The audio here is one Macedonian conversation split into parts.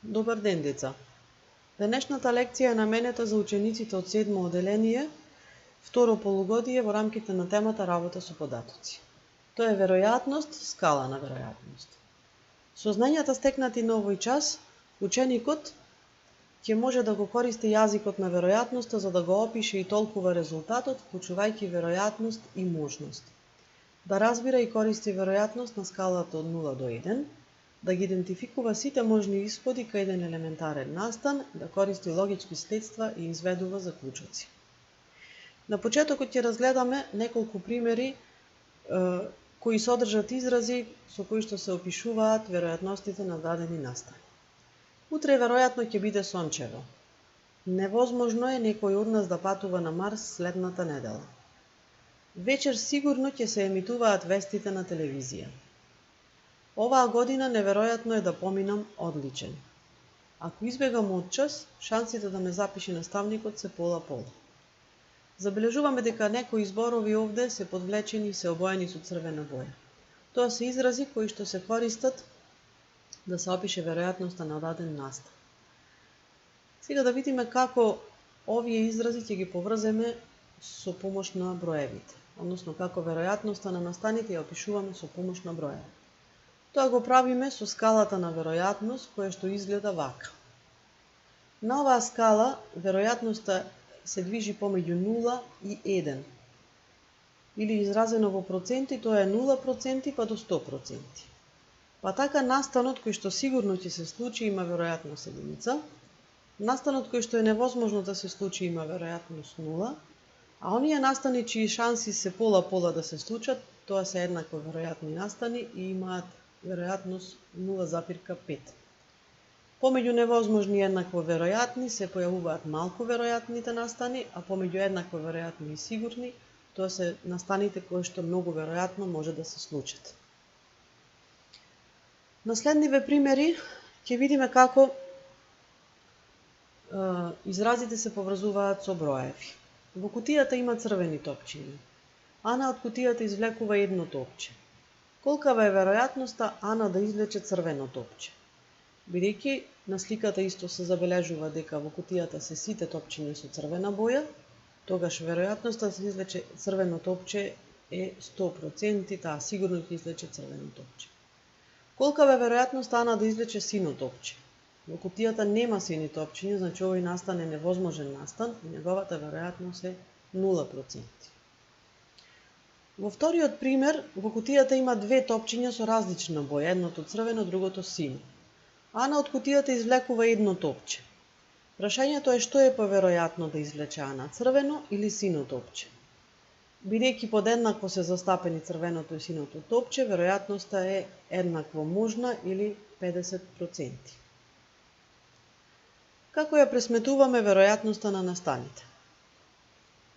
Добар ден, деца! Денешната лекција е наменета за учениците од 7 оделение, второ полугодие во рамките на темата работа со податоци. Тоа е веројатност, скала на веројатност. Со знањата стекнати на овој час, ученикот ќе може да го користи јазикот на веројатноста за да го опише и толкува резултатот, вклучувајќи веројатност и можност. Да разбира и користи веројатност на скалата од 0 до 1, да ги идентификува сите можни исходи кај еден елементарен настан, да користи логички следства и изведува заклучоци. На почетокот ќе разгледаме неколку примери кои содржат изрази со кои што се опишуваат веројатностите на дадени настани. Утре веројатно ќе биде сончево. Невозможно е некој од нас да патува на Марс следната недела. Вечер сигурно ќе се емитуваат вестите на телевизија. Оваа година неверојатно е да поминам одличен. Ако избегам одчас, шансите да ме запише наставникот се пола-пола. Забележуваме дека некои зборови овде се подвлечени и се обоени со црвена боја. Тоа се изрази кои што се користат да се опише веројатноста на даден настан. Сега да видиме како овие изрази ќе ги поврземе со помош на броевите, односно како веројатноста на настаните ја опишуваме со помош на броеви. Тоа го правиме со скалата на веројатност, која што изгледа вака. На оваа скала, веројатноста се движи помеѓу 0 и 1. Или изразено во проценти, тоа е 0% па до 100%. Па така настанот кој што сигурно ќе се случи има веројатност 1, настанот кој што е невозможно да се случи има веројатност 0, а оние настани чии шанси се пола-пола да се случат, тоа се еднакво веројатни настани и имаат веројатност 0,5. Помеѓу невозможни и еднакво веројатни се појавуваат малку веројатните настани, а помеѓу еднакво веројатни и сигурни, тоа се настаните кои што многу веројатно може да се случат. На следниве примери ќе видиме како изразите се поврзуваат со броеви. Во кутијата има црвени топчиња. Ана од кутијата извлекува едно топче. Колкава е веројатноста Ана да извлече црвено топче? Бидејќи на сликата исто се забележува дека во кутијата се сите топчиња со црвена боја, тогаш веројатноста да се извлече црвено топче е 100%, таа сигурно ќе извлече црвено топче. Колкава е веројатноста Ана да извлече сино топче? Во кутијата нема сини топчиња, значи овој настан е невозможен настан и неговата веројатност е 0%. Во вториот пример, во кутијата има две топчиња со различна боја, едното црвено, другото сино. Ана од кутијата извлекува едно топче. Прашањето е што е поверојатно да извлече Ана, црвено или сино топче? Бидејќи подеднакво се застапени црвеното и синото топче, веројатноста е еднакво можна или 50%. Како ја пресметуваме веројатноста на настаните?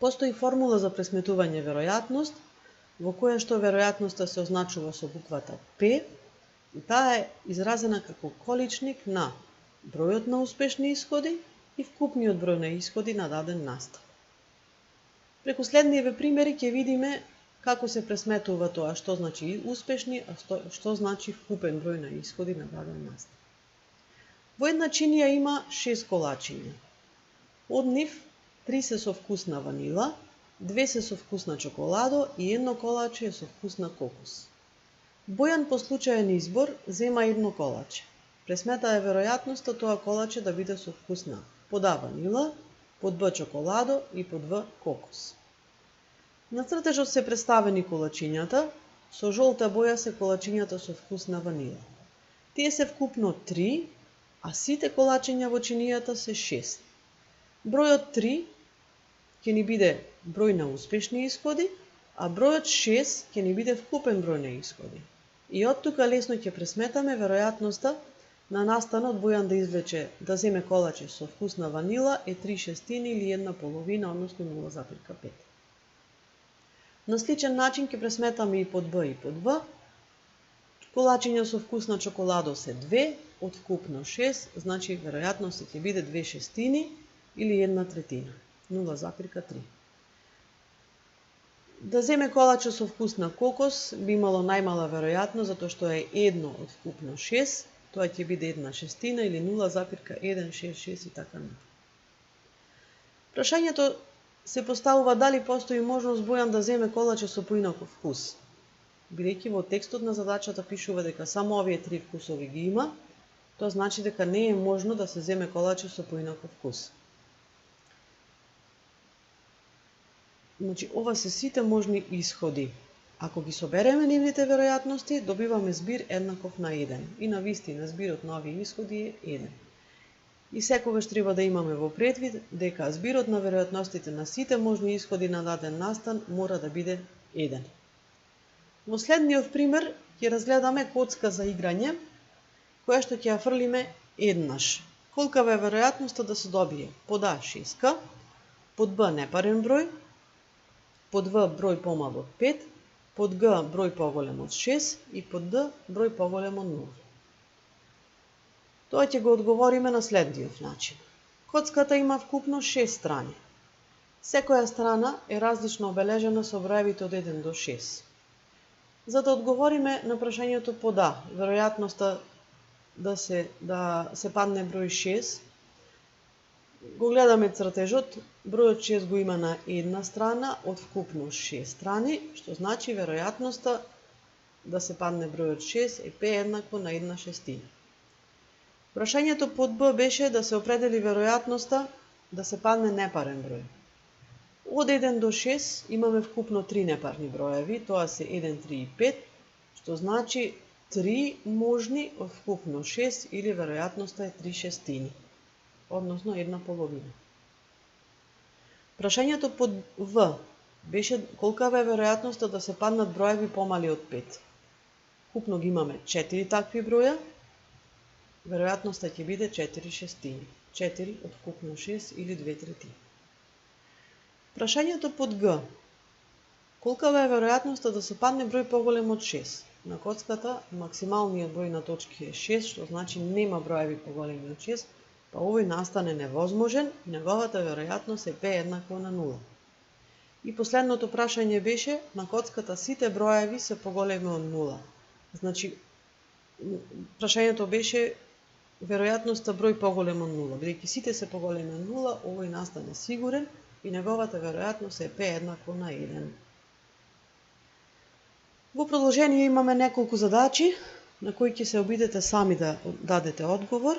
Постои формула за пресметување веројатност, во која што веројатноста се означува со буквата П, и таа е изразена како количник на бројот на успешни исходи и вкупниот број на исходи на даден настан. Преку следниве примери ќе видиме како се пресметува тоа што значи успешни, а што значи вкупен број на исходи на даден настан. Во една чинија има 6 колачиња. Од нив 3 се со вкус на ванила, 2 се со вкус на чоколадо и едно колаче е со вкус на кокос. Бојан по случаен избор зема едно колаче. Пресметаа веројатноста тоа колаче да биде со вкус на под А ванила, под Б чоколадо и под В кокос. На цртежот се представени колачињата, со жолта боја се колачињата со вкус на ванила. Тие се вкупно 3, а сите колачиња во чинијата се 6. Бројот 3 ќе ни биде број на успешни исходи, а бројот 6 ќе ни биде вкупен број на исходи. И од тука лесно ќе пресметаме веројатноста на настанот Бојан да извлече да земе колаче со вкус на ванила е 3/6 или 1/2, односно 0,5. На сличен начин ќе пресметаме и под Б и под В. Колачиња со вкус на чоколадо се 2, од вкупно 6, значи веројатноста ќе биде 2/6 или 1/3, 0,3. Да земе колаче со вкус на кокос би имало најмала веројатност, затоа што е 1 од вкупно 6, Тоа ќе биде 1/6 или 0,166 и така натаму. Прашањето се поставува дали постои можност Бојан да земе колаче со поинаков вкус. Бидејќи во текстот на задачата пишува дека само овие три вкусови ги има, тоа значи дека не е можно да се земе колаче со поинаков вкус. Значи, ова се сите можни исходи. Ако ги собереме нивните веројатности, добиваме збир еднаков на 1. И на вистина збирот на овие исходи е 1. И секогаш треба да имаме во предвид дека збирот на веројатностите на сите можни исходи на даден настан мора да биде 1. Во следниот пример ќе разгледаме коцка за играње, која што ќе ја фрлиме еднаш. Колкава е веројатноста да се добие? Под А 6, под Б непарен број, под В број помал од 5, под Г број поголем од 6 и под Д број поголем од 0. Тоа ќе го одговориме на следниот начин. Коцката има вкупно 6 страни. Секоја страна е различно обележена со броевите од 1 до 6. За да одговориме на прашањето под А, веројатноста да се падне број 6, го гледаме цртежот, бројот 6 го има на една страна од вкупно 6 страни, што значи веројатноста да се падне бројот 6 е P еднакво на 1/6. Прашањето под Б беше да се определи веројатноста да се падне непарен број. Од 1 до 6 имаме вкупно 3 непарни броеви, тоа се 1, 3 и 5, што значи 3 можни од вкупно 6 или веројатноста е 3/6, односно 1/2. Прашањето под В беше колкава е веројатноста да се паднат броеви помали од 5. Вкупно ги имаме 4 такви броја, веројатноста ќе биде 4/6, 4 од вкупно 6 или 2/3. Прашањето под Г. Колкава е веројатноста да се падне број поголем од 6? На коцката максималниот број на точки е 6, што значи нема броеви поголеми од 6, па овој настан е невозможен и неговата веројатност е P еднакво на 0. И последното прашање беше на коцката сите броеви се поголеми од 0. Значи, прашањето беше веројатноста број поголем од 0. Бидејќи сите се поголеми од 0, овој настан е сигурен и неговата веројатност е P еднакво на 1. Во продолжение имаме неколку задачи на кои ќе се обидете сами да дадете одговор.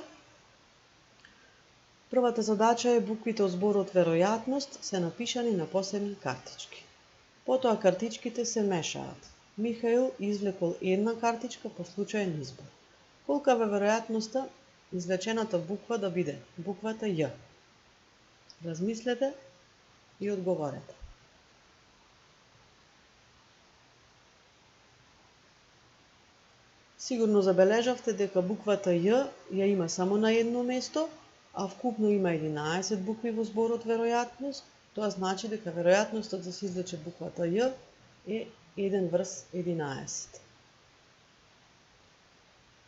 Првата задача е буквите од зборот веројатност се напишани на посебни картички. Потоа картичките се мешаат. Михаил извлекол една картичка по случаен избор. Колкава е веројатноста извлечената буква да биде буквата Ј? Размислете и одговорете. Сигурно забележавте дека буквата Ј ја има само на едно место, а вкупно има 11 букви во зборот веројатност. Тоа значи дека веројатноста да се извлече буквата Ј е 1/11.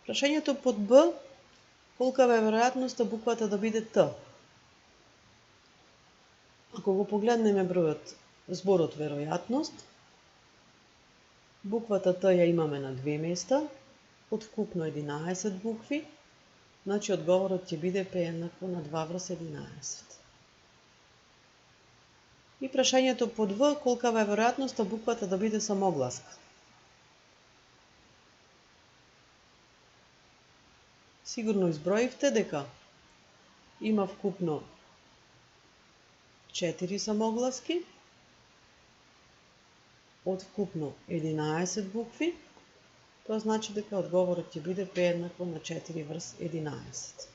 Прашањето под Б, колкава е веројатноста буквата да биде Т? Ако го погледнеме бројот, зборот веројатност, буквата Т ја имаме на две места, од вкупно 11 букви, значи одговорот ќе биде P еднакво на 2/11. И прашањето под В, колкава е веројатноста буквата да биде самогласка? Сигурно изброивте дека има вкупно 4 самогласки, од вкупно 11 букви, тоа значи дека одговорот ќе биде P еднакво на 4/11.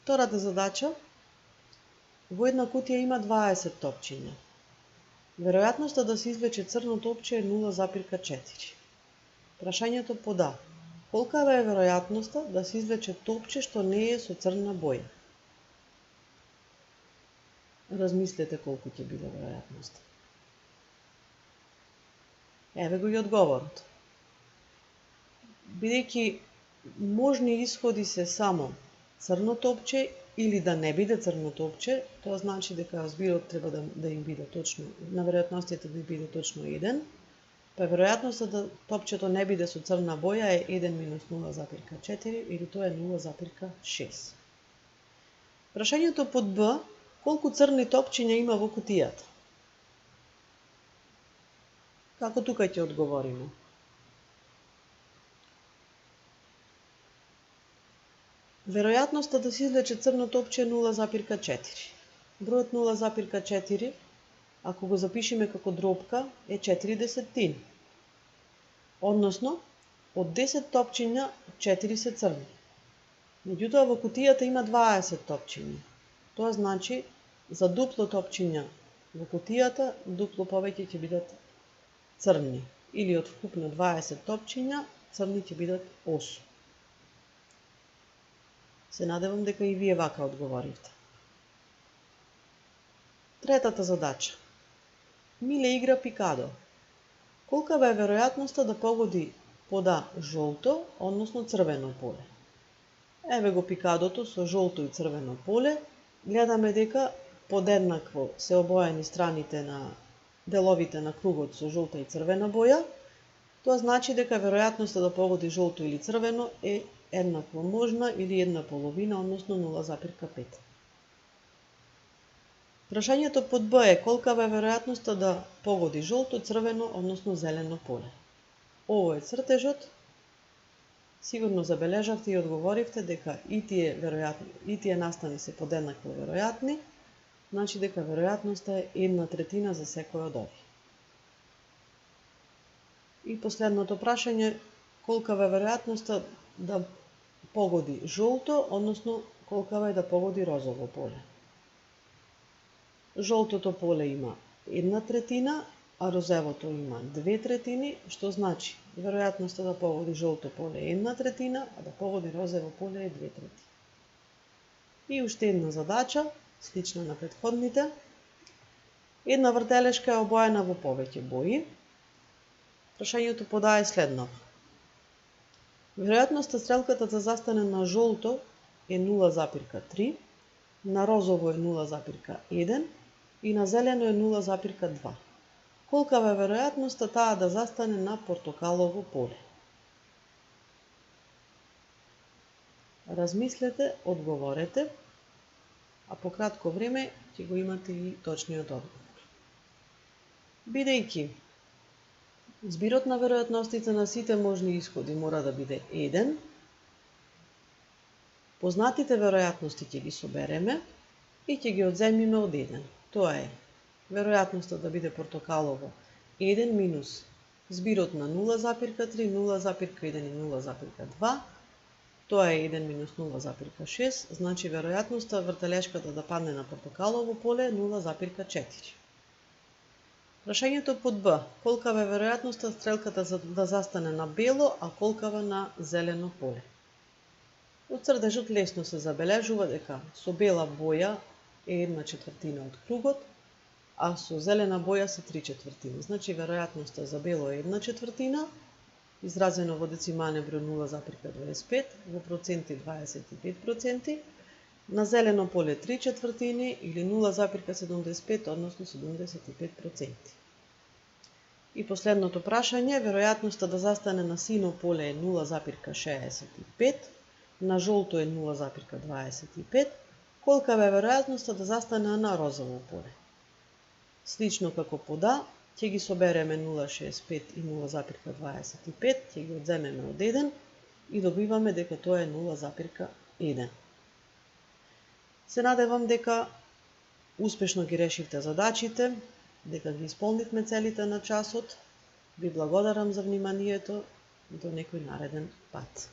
Втората задача, во една кутија има 20 топчиња. Веројатноста да се извлече црно топче е 0,4. Прашањето под А. Колкава е веројатноста да се извлече топче што не е со црна боја? Размислете колку ќе биде веројатноста. Еве го и одговорот. Бидејќи можни исходи се само црно топче или да не биде црно топче, тоа значи дека збирот треба да им биде точно, на веројатностите да биде точно 1. Па веројатноста да топчето не биде со црна боја е 1 минус 0,4 или тоа е 0,6. Прашањето под Б, колку црни топчиња има во кутијата? Како тука ќе одговориме? Веројатноста да се извлече црно топче е 0,4. Бројот 0,4, ако го запишеме како дробка, е 4 десетини. Односно, од 10 топчиња, 4 се црни. Меѓутоа, во кутијата има 20 топчиња. Тоа значи, за дупло топчиња во кутијата, дупло повеќе ќе бидат црни. Или од вкупно 20 топчиња, црни ќе бидат 8. Се надевам дека и вие вака одговоривте. Третата задача. Миле игра пикадо. Колкава е веројатноста да погоди пода жолто, односно црвено поле? Еве го пикадото со жолто и црвено поле. Гледаме дека подеднакво се обоени страните на деловите на кругот со жолта и црвена боја. Тоа значи дека веројатноста да погоди жолто или црвено е еднакво можна или 1/2, односно 0,5. Прашањето под Б е колкава е веројатноста да погоди жолто, црвено, односно зелено поле. Ово е цртежот. Сигурно забележавте и одговоривте дека и тие настани се подеднакво веројатни, значи дека веројатноста е 1/3 за секој од овие. И последното прашање, колкава е веројатноста да погоди жолто, односно колкава е да погоди розово поле. Жолтото поле има 1/3, а розевото има 2/3, што значи веројатноста да погоди жолто поле е 1/3, а да погоди розово поле е 2/3. И уште една задача, слична на претходните. Една вртелешка е обоена во повеќе бои. Прашањето подае следното. Веројатноста стрелката да застане на жолто е 0,3, на розово е 0,1 и на зелено е 0,2. Колкава е веројатноста таа да застане на портокалово поле? Размислете, одговорете, а по кратко време ќе го имате и точниот одговор. Бидејќи збирот на веројатностите на сите можни исходи мора да биде 1, познатите веројатности ќе ги собереме и ќе ги одземиме од 1. Тоа е веројатноста да биде портокалово 1 минус збирот на 0,3, 0,1 и 0,2. Тоа е 1 минус 0,6, значи веројатноста вртелешката да падне на портокалово поле е 0,4. Прашањето под Б. Колкава е веројатноста стрелката да застане на бело, а колкава на зелено поле? Од цртежот лесно се забележува дека со бела боја е 1/4 од кругот, а со зелена боја се 3/4. Значи веројатноста за бело е 1/4, изразено во децимален број 0,25, во проценти 25%, на зелено поле 3/4 или 0,75, односно 75%. И последното прашање, веројатноста да застане на сино поле е 0,65, на жолто е 0,25, колкава е веројатноста да застане на розово поле? Слично како пода, ќе ги собереме 0,65 и 0,25, ќе ги одземеме од 1 и добиваме дека тоа е 0,1. Се надевам дека успешно ги решивте задачите, дека ги исполнивме целите на часот. Ви благодарам за вниманието, до некој нареден пат.